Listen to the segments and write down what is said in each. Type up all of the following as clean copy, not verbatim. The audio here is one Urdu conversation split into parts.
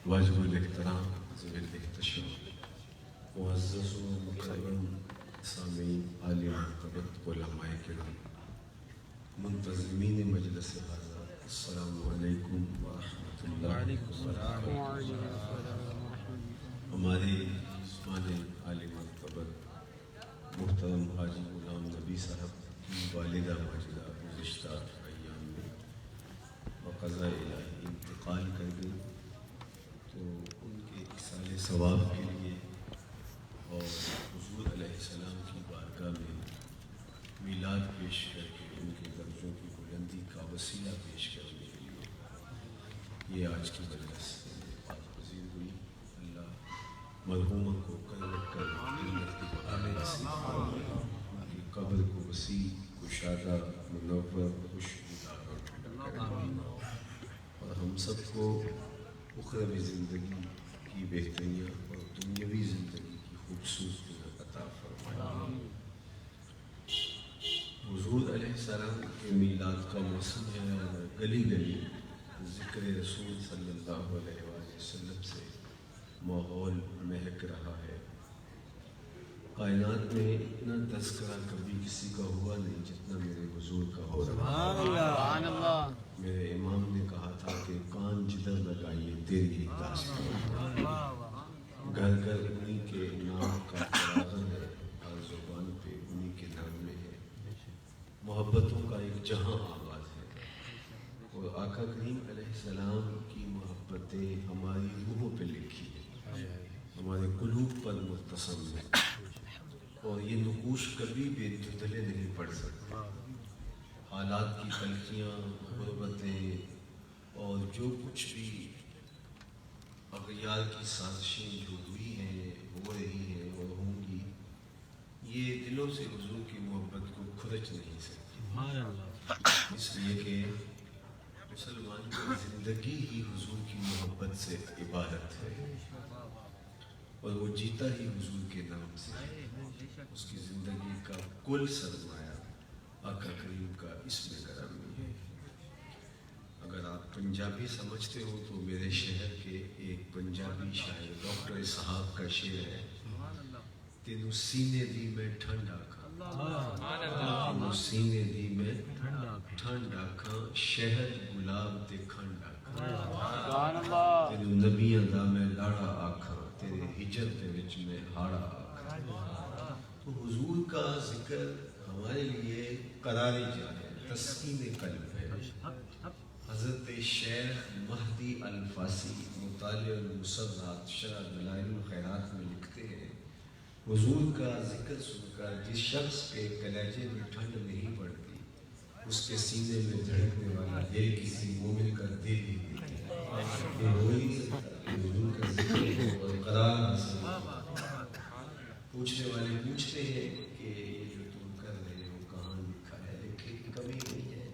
واجب الاحترام ذوی الاحتشام معزز و مکرم سامعین، عالی مرتبت علماء کرام، منتظمین مجلس ہذا، السلام علیکم ورحمۃ اللہ وبرکاتہ۔ ہمارے میزبان عالی مرتبت محترم حاجی غلام نبی صاحب کی والدہ ماجدہ گزشتہ ایام میں بقضاء الہی انتقال کر گئی، تو ان کے اصال ثواب کے لیے اور حضور علیہ السلام کی بارگاہ میں میلاد پیش کر کے ان کے درجوں کی بلندی کا وسیلہ پیش کرنے کے لیے یہ آج کی مجلس پذیر ہوئی۔ اللہ مرحومہ کو کروٹ کر جنت کی بہاریں نصیب فرمائے، ان کی قبر کو وسیع، کشادہ، منور، خوشبودار اور ہم سب کو اخروی زندگی کی بہتریاں اور دنیاوی زندگی کی خوبصورتیاں عطا فرمائے۔ حضور علیہ السلام کے میلاد کا موسم ہے اور گلی گلی ذکر رسول صلی اللہ علیہ وآلہ وسلم سے ماحول مہک رہا ہے۔ کائنات میں اتنا تذکرہ کبھی کسی کا ہوا نہیں جتنا میرے حضور کا ہو رہا ہے۔ میرے امام نے کہا تھا کہ کان جدھر لگائیے تیری داستان، گھر گھر انہی کے نام کا تراغن ہے، ہر زبان پہ انہی کے نام میں ہے، محبتوں کا ایک جہاں آغاز ہے، اور آقا کریم علیہ السلام کی محبتیں ہماری روحوں پہ لکھی ہیں، ہمارے قلوب پر مرتسم ہے، اور یہ نقوش کبھی بھی دھندلے نہیں پڑ سکتے۔ حالات کی تلخیاں، غربتیں اور جو کچھ بھی اغیار کی سازشیں جو ہوئی ہیں، ہو رہی ہیں اور ہوں گی، یہ دلوں سے حضور کی محبت کو کھرچ نہیں سکتی، اس لیے کہ مسلمان کی زندگی ہی حضور کی محبت سے عبارت ہے، اور وہ جیتا ہی حضور کے نام سے ہے۔ اس کی زندگی کا کل سرمایہ آقا کریم کا اسم گرامی ہے۔ اگر آپ پنجابی سمجھتے ہو تو میرے شہر کے ایک پنجابی شاعر ڈاکٹر اسحاق کا شعر ہے، تینوں سینے دی میں ٹھنڈ آکھاں، تینوں سینے دی میں ٹھنڈ آکھاں، شہد گلاب تے کھنڈ آکھاں، تینوں نبیاں دا میں لاڑا آکھاں، تیرے ہجر دے وچ میں ہاڑا آکھاں۔ تو حضور کا ذکر ہمارے لیے قرار جا ہے، تسکین قلب ہے۔ حضرت شیخ مہدی الفاسی مطالع المسرات شرح دلائل الخیرات میں لکھتے ہیں، حضور کا ذکر سن کر جس شخص کے کلیجے میں ٹھنڈ نہیں پڑتی، اس کے سینے میں دھڑکنے والا دل کسی مومن کا دل ہی نہیں ہے۔ یہ ہو ہی نہیں سکتا کہ حضور کا ذکر اور قرار حاصل ہو۔ پوچھنے والے پوچھتے ہیں کہ یہ جو تم کر رہے ہو کہاں لکھا ہے؟ لکھے کی کمی نہیں ہے،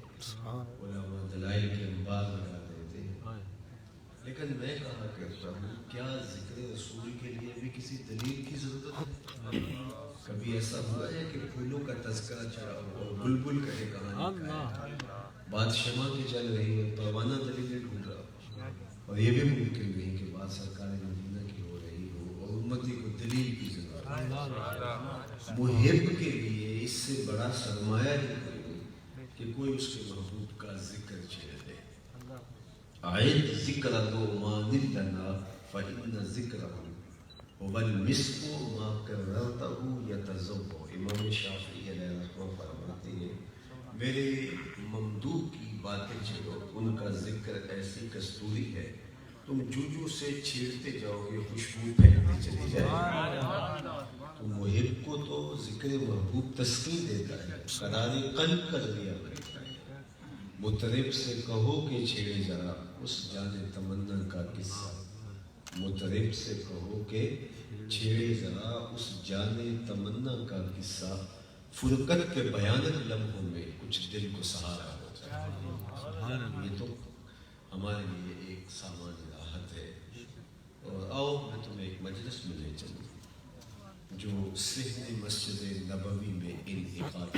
علماء دلائل کے انبار لگا دیتے ہیں، لیکن میں کہا کرتا ہوں کیا ذکر رسول کے لیے بھی کسی دلیل کی ضرورت ہے؟ کبھی ایسا ہوا ہے کہ پھولوں کا تذکرہ چڑھا ہو اور بلبل کہے کہاں لکھا ہے، بات شمع کی چل رہی ہے، پروانہ دلیلیں ڈھونڈ رہا ہو، اور یہ بھی ممکن نہیں کہ بات سرکار مدینہ کی ہو رہی ہو اور امتی کو دلیل کی ضرورت ہے۔ محب کے لیے اس سے بڑا سرمایہ ہی کوئی نہیں کہ کوئی اس کے محبوب کا ذکر چھیڑ دے۔ عید ذکر نعمان لنا فإن ذکرہ هو المسک ما کررتہ یتذوق۔ امام شافعی علیہ رحمہ فرماتے ہیں میرے ممدوح کی باتیں چھیڑو، ان کا ذکر ایسی کستوری ہے تم جو سے چھیڑتے جاؤ گے خوشبو پھیلتی چلی جائے گی۔ تو محب کو تو ذکر محبوب تسکین دیتا ہے، قرار قلب کا ذریعہ بنتا ہے۔ مطرب سے کہو کہ چھیڑے ذرا اس جان تمنا کا قصہ، مطرب سے کہو کہ چھیڑے ذرا اس جان تمنا کا قصہ، فرقت کے بھیانک لمحوں میں کچھ دل کو سہارا ہوتا ہے۔ یہ تو ہمارے لیے ایک سامان راحت ہے۔ اور آؤ میں تمہیں ایک مجلس میں لے چلوں جو صحن مسجد نبوی میں انعقاد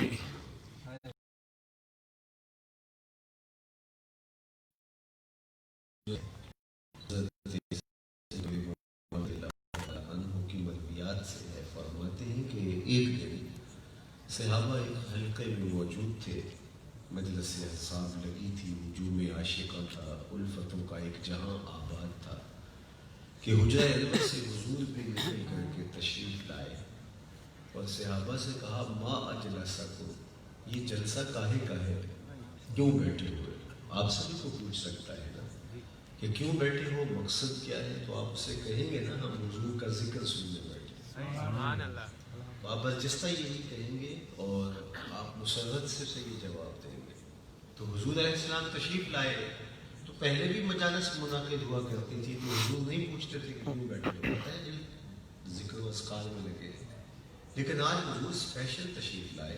صحابہ ایک حلقے میں موجود تھے، مجلس احساب لگی تھی، ہجوم عاشقاں تھا، الفتوں کا ایک جہاں آباد تھا کہ حجرہ انور سے حضور پہ نکل کر کے تشریف لائے اور صحابہ سے کہا ما اجلسکم، یہ جلسہ کاہے کا ہے، کیوں بیٹھے ہوئے؟ آپ سبھی کو پوچھ سکتا ہے نا کہ کیوں بیٹھے ہو، مقصد کیا ہے؟ تو آپ سے کہیں گے نا ہم حضور کا ذکر سننے بیٹھے۔ سبحان اللہ۔ تو آپ بس جس طرح یہی کہیں گے اور آپ مسرت سے یہ جواب دیں گے۔ تو حضور علیہ السلام تشریف لائے تو پہلے بھی مجالس منعقد ہوا کرتی تھی، تو حضور نہیں پوچھتے تھے کہ کیوں بیٹھے ہو، پتہ ہے جی ذکر و اذکار میں لگے، لیکن آج حضور اسپیشل تشریف لائے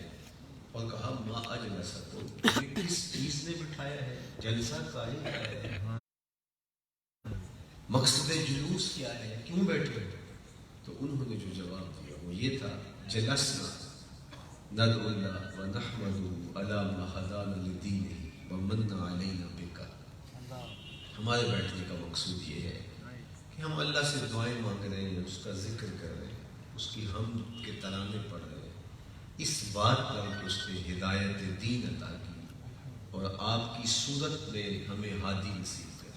اور کہا ما اجلسکم، یہ کس چیز نے بٹھایا ہے، جلسہ کاہے کا ہے، مقصد جلوس کیا ہے، کیوں بیٹھے ہو؟ تو انہوں نے جو جواب دیا وہ یہ تھا جلسنا ندعو اللہ ونحمدہ علی ما ہدانا لدینہ ومن علینا بک، ہمارے بیٹھنے کا مقصود یہ ہے کہ ہم اللہ سے دعائیں مانگ رہے ہیں، اس کا ذکر کر رہے ہیں، اس کی حمد کے ترانے پڑھ رہے ہیں، اس بات پر کہ اس نے ہدایت دین عطا کی اور آپ کی صورت میں ہمیں ہادی نصیب کر،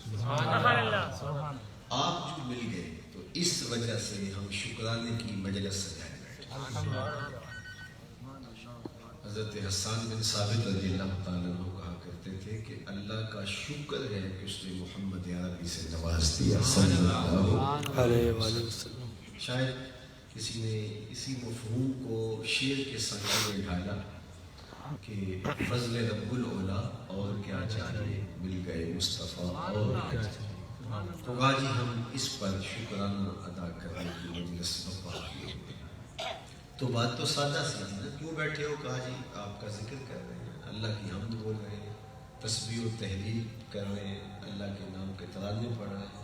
آپ جو مل گئے تو اس وجہ سے ہم شکرانے کی مجلس سجائے بیٹھے۔ حضرت حسان بن ثابت رضی اللہ تعالیٰ عنہ کہا کرتے تھے کہ اللہ کا شکر ہے کہ اس نے محمد عربی سے نواز دیا صلی اللہ علیہ وسلم۔ شاید کسی نے اسی مفہوم کو شعر کے سنگ میں ڈھالا کہ فضل رب العلا اور کیا چاہیے، مل گئے مصطفیٰ اور کیا چاہیے۔ تو غازی ہم اس پر شکرانہ ادا کرنے کی مجلس برپا کیے ہوئے ہیں۔ تو بات تو سادہ سی تھی نا، کیوں بیٹھے ہو؟ کہا جی آپ کا ذکر کر رہے ہیں، اللہ کی حمد بول رہے ہیں، تسبیح و تحلیل کر رہے ہیں، اللہ کے نام کے ترانے پڑھ رہے ہیں۔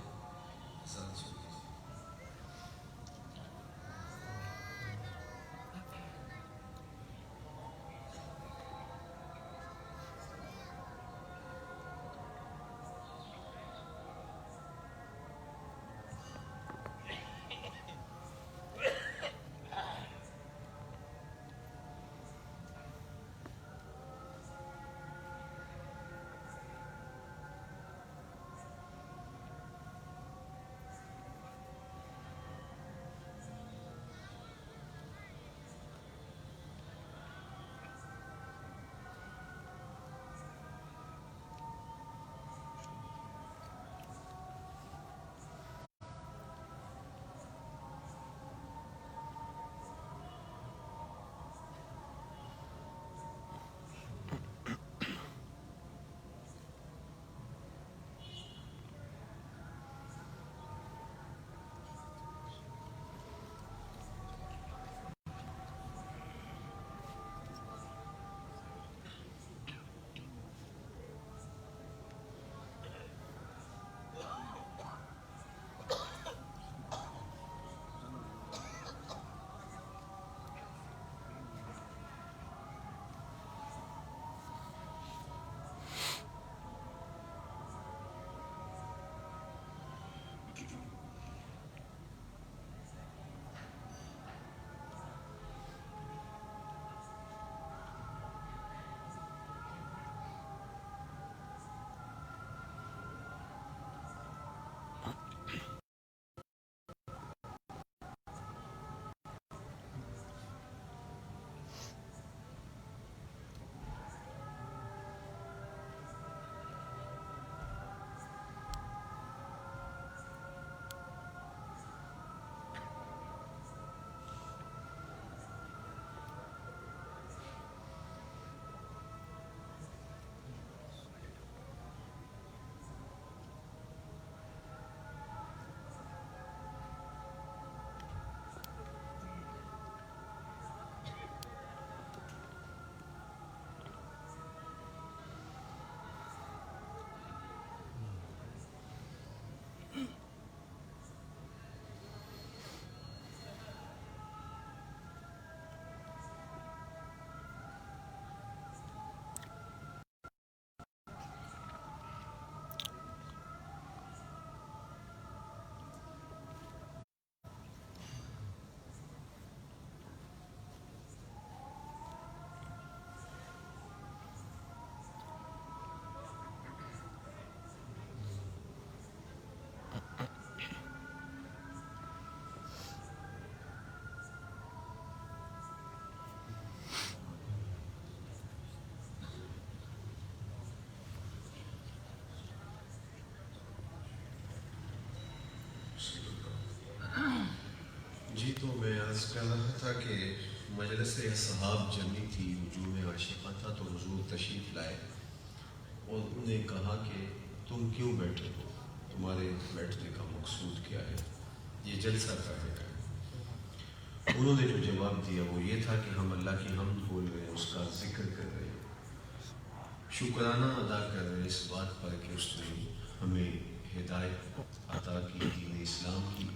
عرض کر رہا تھا کہ مجلس اصحاب جمی تھی، ہجوم عاشقہ تھا، تو حضور تشریف لائے اور انہوں نے کہا کہ تم کیوں بیٹھے ہو، تمہارے بیٹھنے کا مقصود کیا ہے، یہ جلسہ کرنے کا ہے۔ انہوں نے جو جواب دیا وہ یہ تھا کہ ہم اللہ کی حمد بول رہے ہیں، اس کا ذکر کر رہے ہیں، شکرانہ ادا کر رہے ہیں اس بات پر کہ اس نے ہمیں ہدایت عطا کی، دین اسلام کی،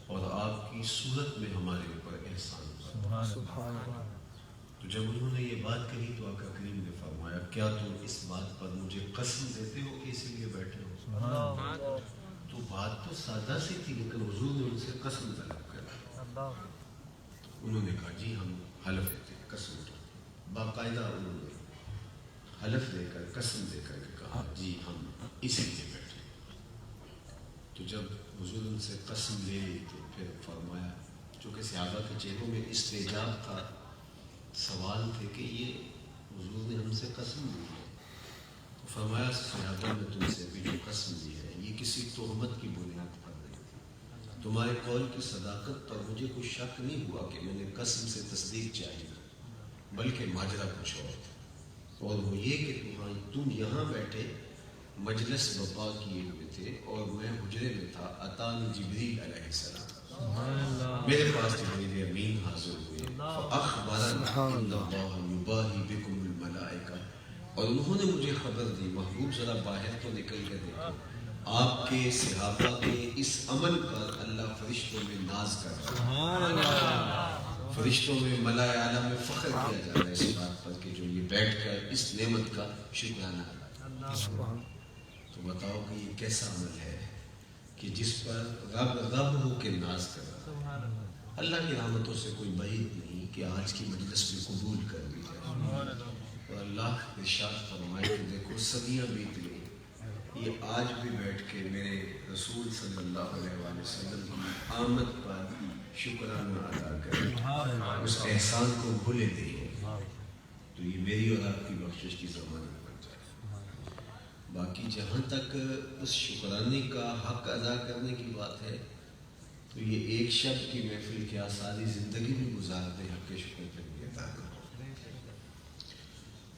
اور آپ کی صورت میں ہمارے اوپر احسان ہوا۔ تو جب انہوں نے یہ بات کہی تو آقا کریم نے فرمایا کیا تم اس بات پر مجھے قسم دیتے ہو کہ اسی لیے بیٹھے ہو؟ تو بات تو سادہ سی تھی لیکن حضور نے ان سے قسم طلب کر، انہوں نے کہا جی ہم حلف دیتے ہیں، قسم دیتے، باقاعدہ انہوں نے حلف دے کر قسم دے کر کہا جی ہم اسی لیے بیٹھے۔ تو جب حضور ان سے قسم لے لی تو پھر فرمایا، چونکہ صحابہ کے چہروں میں استعجاب تھا، سوال تھے کہ یہ حضور نے ہم سے قسم لی ہے، تو فرمایا صحابہ نے تم سے بھی جو قسم لی ہے یہ کسی تہمت کی بنیاد پر نہیں تھی، تمہارے قول کی صداقت پر مجھے کوئی شک نہیں ہوا کہ میں نے قسم سے تصدیق چاہی، بلکہ ماجرا کچھ اور تھا، اور وہ یہ کہ تم یہاں بیٹھے مجلس وفا کیے ہوئے تھے اور میں حجرے میں تھا، اتانی جبریل علیہ السلام، میرے پاس جبریل امین حاضر ہوئے، فاخبرنا ان اللہ یباہی بکم الملائکہ، اور انہوں نے مجھے خبر دی، محبوب ذرا باہر تو نکل کے دیکھو، آپ کے صحابہ کے اس عمل پر اللہ فرشتوں میں ناز کر رہا ہے، فرشتوں میں ملائے اعلیٰ میں فخر کیا جا رہا ہے اس بات پر کہ جو یہ بیٹھ کر اس نعمت کا شکرانہ ادا کریں۔ تو بتاؤ کہ یہ کیسا عمل ہے کہ جس پر رب ہو کے ناز کر رہا ہے۔ اللہ کی رحمتوں سے کوئی بعید نہیں کہ آج کی مجلس بھی قبول کر لی جائے، اور اللہ ارشاد فرمائے کہ دیکھو صدیاں بیت گئی، یہ آج بھی بیٹھ کے میرے رسول صلی اللہ علیہ وآلہ وسلم کی آمد پر شکرانہ ادا کریں، اس احسان کو بھولے نہیں، تو یہ میری اور آپ کی بخشش کی ضمانت بن جائے۔ باقی جہاں تک اس شکرانے کا حق ادا کرنے کی بات ہے تو یہ ایک شب کی محفل کیا ساری زندگی بھی گزار دے حق کے شکر پہ بھی ادا کرو۔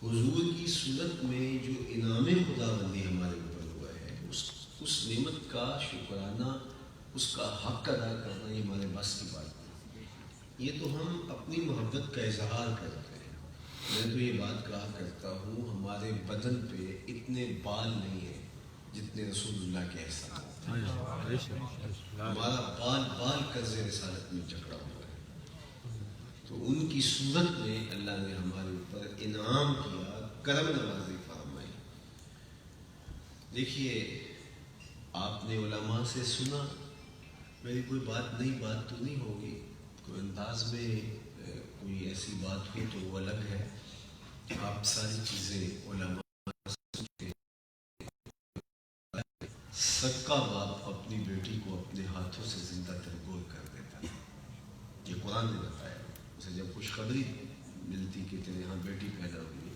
حضور کی صورت میں جو انعام خدا بندی ہمارے اوپر ہوا ہے اس نعمت کا شکرانہ، اس کا حق ادا کرنا یہ ہمارے بس کی بات نہیں، یہ تو ہم اپنی محبت کا اظہار کرتے ہیں۔ میں تو یہ بات کہا کرتا ہوں ہمارے بدن پہ اتنے بال نہیں ہیں جتنے رسول اللہ کے احسانات ہیں، ہمارا بال قرض رسالت میں جکڑا ہوا ہے، تو ان کی صورت میں اللہ نے ہمارے اوپر انعام کیا، کرم نوازی فرمائی۔ دیکھیے آپ نے علماء سے سنا، میری کوئی بات نئی بات تو نہیں ہوگی، کوئی انداز میں کوئی ایسی بات ہوئی تو وہ الگ ہے، آپ ساری چیزیں علماء سنتے۔ سکا باپ اپنی بیٹی کو اپنے ہاتھوں سے زندہ ترگور کر دیتا ہے، یہ قرآن نے بتایا، اسے جب خوشخبری ملتی کہ تیرے یہاں بیٹی پیدا ہوئی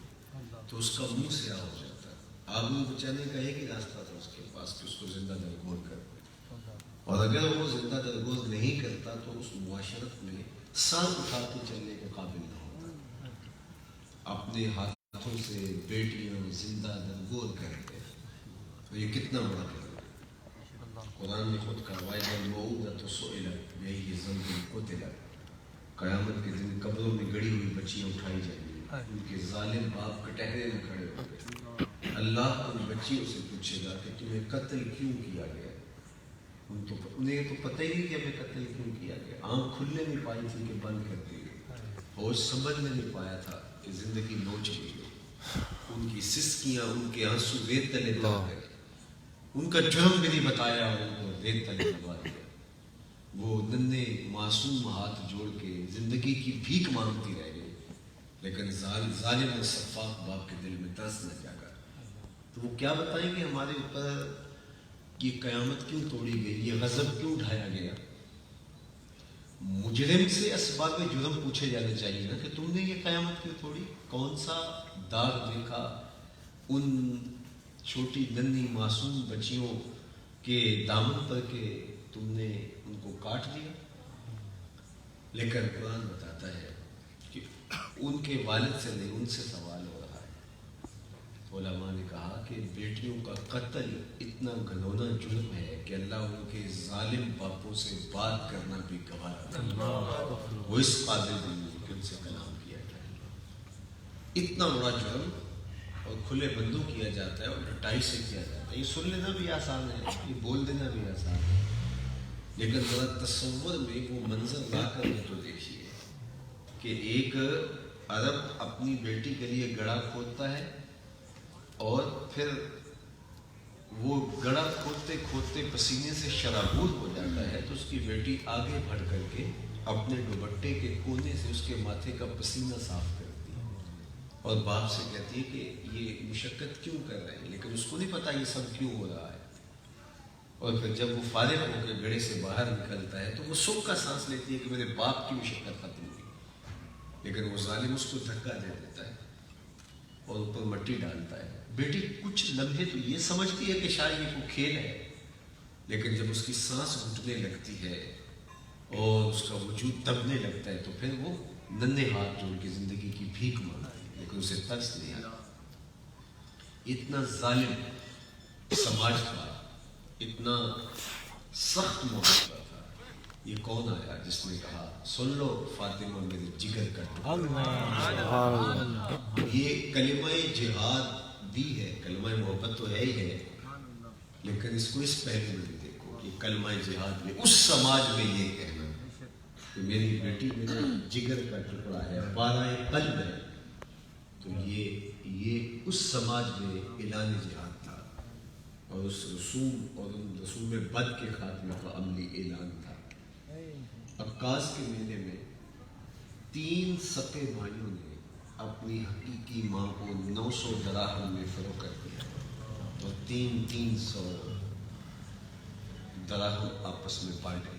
تو اس کا منہ سیاہ ہو جاتا ہے، آگ میں بچانے کا ایک ہی راستہ تھا اس کے پاس کہ اس کو زندہ ترگور کر دے، اور اگر وہ زندہ ترگور نہیں کرتا تو اس معاشرت میں سر اٹھا کے چلنے کے قابل نہ ہوتا۔ اپنے ہاتھوں سے بیٹیاں زندہ ترگور کرتے تو یہ کتنا بڑا ہے۔ قرآن نے خود کہا وَإِذَا الْمَوْءُودَةُ سُئِلَتْ بِأَيِّ ذَنبٍ قُتِلَتْ، قیامت کے دن قبروں میں گڑی ہوئی بچیاں اٹھائی جائیں گی، ان کے ظالم باپ کٹہرے میں کھڑے ہوئے، اللہ ان بچیوں سے پوچھے گا کہ تمہیں قتل کیوں کیا گیا، انہیں تو پتہ ہی نہیں کہ ہمیں قتل کیوں کیا گیا، آنکھ کھلنے نہیں پائی تھی کہ بند کر دی گئی، ہوش سمجھ میں نہیں پایا تھا کہ زندگی نوچ لی گئی، ان کی سسکیاں ان کے آنسو ریت تلے دب گئے، ان کا جرم بھی نہیں بتایا اور ان کو ریت تلے دبا دیا، وہ ننھے معصوم ہاتھ جوڑ کے زندگی کی بھیک مانگتی رہ گئی، لیکن ظالم اور سفاک باپ کے دل میں ترس نہ جاگا، تو وہ کیا بتائیں گے ہمارے اوپر یہ قیامت کیوں توڑی گئی، یہ غضب کیوں اٹھایا گیا۔ مجرم سے اسباب جرم پوچھے جانے چاہیے نا کہ تم نے یہ قیامت کیوں توڑی، کون سا داغ دیکھا ان چھوٹی ننھی معصوم بچیوں کے دامن پر کہ تم نے ان کو کاٹ دیا۔ لیکن قرآن بتاتا ہے کہ ان کے والد سے نہیں، ان سے سوال ہو رہا ہے۔ علماء نے کہا کہ بیٹیوں کا قتل اتنا گھنونا جرم ہے کہ اللہ ان کے ظالم باپوں سے بات کرنا بھی گوارا نہیں، وہ اس قابل نہیں ہے کہ ان سے کلام کیا جائے۔ اتنا بڑا جرم، اور کھلے بندوں کیا جاتا ہے اور ڈٹائی سے کیا جاتا ہے۔ یہ سن لینا بھی آسان ہے، یہ بول دینا بھی آسان ہے، لیکن ذرا تصور میں وہ منظر لا کر کے تو دیکھیے کہ ایک عرب اپنی بیٹی کے لیے گڑھا کھودتا ہے اور پھر وہ گڑھا کھودتے کھودتے پسینے سے شرابور ہو جاتا ہے تو اس کی بیٹی آگے بڑھ کر کے اپنے دوپٹے کے کونے سے اس کے ماتھے کا پسینہ صاف کرتی ہے اور باپ سے کہتی ہے کہ یہ مشقت کیوں کر رہے ہیں، لیکن اس کو نہیں پتا یہ سب کیوں ہو رہا ہے۔ اور پھر جب وہ فارغ ہو کے گڑھے سے باہر نکلتا ہے تو وہ سکھ کا سانس لیتی ہے کہ میرے باپ کی مشقت ختم ہوئی، لیکن وہ ظالم اس کو دھکا دے دیتا ہے اور اوپر مٹی ڈالتا ہے۔ بیٹی کچھ لمحے تو یہ سمجھتی ہے کہ شاید یہ کوئی کھیل ہے، لیکن جب اس کی سانس گھٹنے لگتی ہے اور اس کا وجود دبنے لگتا ہے تو پھر وہ ننھے ہاتھ جوڑ کے زندگی کی بھیک مانگتی ہے، لیکن اسے ترس نہیں آتا۔ اتنا ظالم سماج تھا، اتنا سخت معاشرہ تھا۔ یہ کون آیا جس نے کہا سن لو فاطمہ میرے جگر کا ٹکڑا۔ یہ کلمہ جہاد بھی ہے، کلمہ محبت تو ہے ہی ہے، لیکن اس کو اس پہلو میں بھی دیکھو کہ کلمہ جہاد میں اس سماج میں یہ کہنا کہ میری بیٹی میرے جگر کا ٹکڑا ہے، پارہ قلب ہے، تو یہ اس سماج میں اعلان جہاد تھا اور اس رسوم اور ان رسوم بد کے خاتمے کا عملی اعلان تھا۔ عکاس کے میلے میں 3 سکے بھائیوں نے اپنی حقیقی ماں کو 900 دراہم میں فروخت کر دیا اور 300 دراہم آپس میں بانٹے۔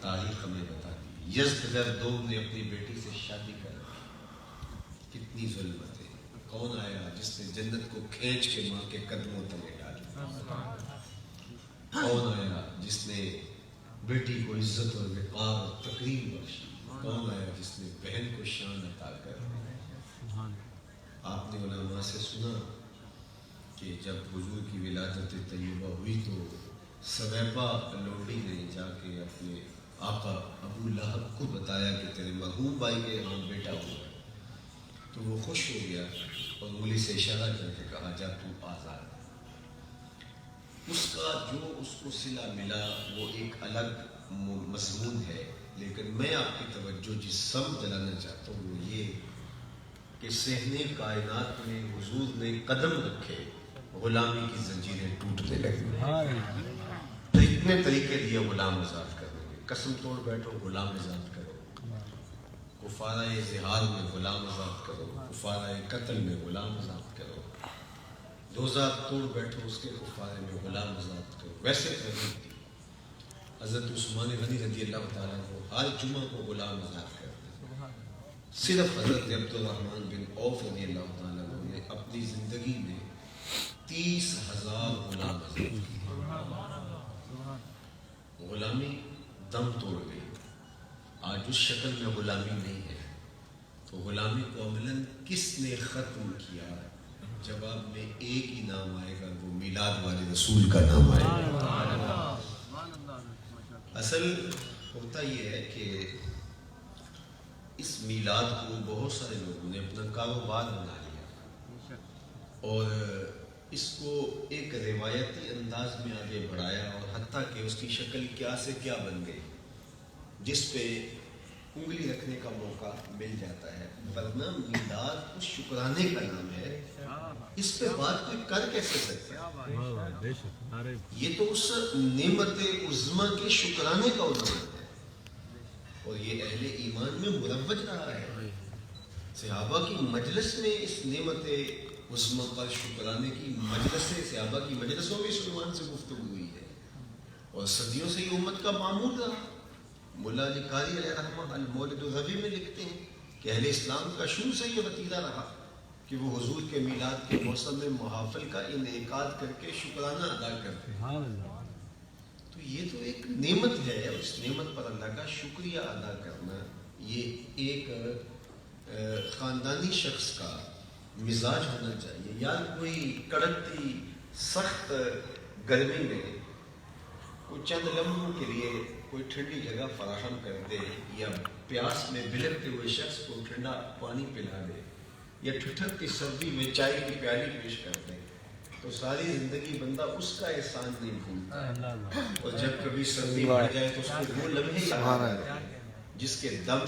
تاریخ ہمیں بتاتی ہے یزدجر دوم نے اپنی بیٹی سے شادی کر دی۔ کتنی ظلمت ہے۔ کون آیا جس نے جنت کو کھینچ کے ماں کے قدموں تلے ڈالا؟ کون آیا جس نے بیٹی کو عزت اور وقار اور تکریم بخشی؟ کون آیا جس نے بہن کو شان عطا کر؟ آپ نے علماء سے سنا کہ جب حضور کی ولادت طیبہ ہوئی تو سویبہ لوڈی نے جا کے اپنے آقا ابو لہب کو بتایا کہ تیرے مرحوم بھائی کے یہاں بیٹا ہوا ہے، تو وہ خوش ہو گیا اور انگلی سے اشارہ کر کے کہا جا تو آزاد۔ اس کا جو اس کو صلہ ملا وہ ایک الگ مضمون ہے، لیکن میں آپ کی توجہ جس سمت دلانا چاہتا ہوں وہ یہ کہ صحن کائنات میں حضور نے قدم رکھے، غلامی کی زنجیریں ٹوٹنے لگی۔ تو اتنے طریقے دیے غلام آزاد کرنے کے، قسم توڑ بیٹھو غلام آزاد کرو، کفارہ زہار میں غلام آزاد کرو، کفارہ قتل میں غلام آزاد کرو، روزہ توڑ بیٹھو اس کے کفارے میں غلام آزاد کرو۔ ویسے ترغیب دی حضرت عثمان غنی رضی اللہ تعالیٰ کو ہر جمعہ کو غلام آزاد کرتے، صرف حضرت عبدالرحمن بن عوف رضی اللہ تعالیٰ نے اپنی زندگی میں 30,000 غلام آزاد کیے۔ غلامی دم توڑ گئی، آج اس شکل میں غلامی نہیں ہے۔ تو غلامی کو عملاً کس نے ختم کیا؟ جواب میں ایک ہی نام آئے گا، وہ میلاد والے رسول کا نام آئے گا۔ اصل ہوتا یہ ہے کہ اس میلاد کو بہت سارے لوگوں نے اپنا کاروبار بنا لیا اور اس کو ایک روایتی انداز میں آگے بڑھایا اور حتیٰ کہ اس کی شکل کیا سے کیا بن گئی جس پہ انگلی رکھنے کا موقع مل جاتا ہے، ورنہ میلاد اس شکرانے کا نام ہے، اس پہ بات کوئی کر کیسے سکتا ہے؟ یہ تو اس نعمت عظمیٰ کے شکرانے کا عنوان ہے اور یہ اہل ایمان میں مروج رہا ہے۔ صحابہ کی مجلس میں اس نعمت عظمیٰ پر شکرانے کی مجلس، صحابہ کی مجلسوں میں اس عنوان سے گفتگو ہوئی ہے اور صدیوں سے یہ امت کا معمول رہا۔ مولا علی قاری علیہ رحمہ المولد الربیع میں لکھتے ہیں کہ اہل اسلام کا شروع سے یہ وتیرہ رہا کہ وہ حضور کے میلاد کے موسم میں محافل کا انعقاد کر کے شکرانہ ادا کرتے ہیں۔ تو یہ تو ایک ایک نعمت ہے، اس نعمت پر اللہ کا شکریہ ادا کرنا یہ ایک خاندانی شخص کا مزاج ہونا چاہیے. یا کوئی کڑکتی سخت گرمی میں کوئی چند لمحوں کے لیے کوئی ٹھنڈی جگہ فراہم کر دے، یا پیاس میں بلکتے ہوئے شخص کو ٹھنڈا پانی پلا دے، یا ٹھٹھرتی سردی میں چائے کی پیالی پیش کر دے، تو ساری زندگی بندہ اس کا احسان نہیں بھولتا. اور جب کبھی سردی بڑھ جائے تو اس کو وہ لمحے یاد آتے ہیں جس کے دم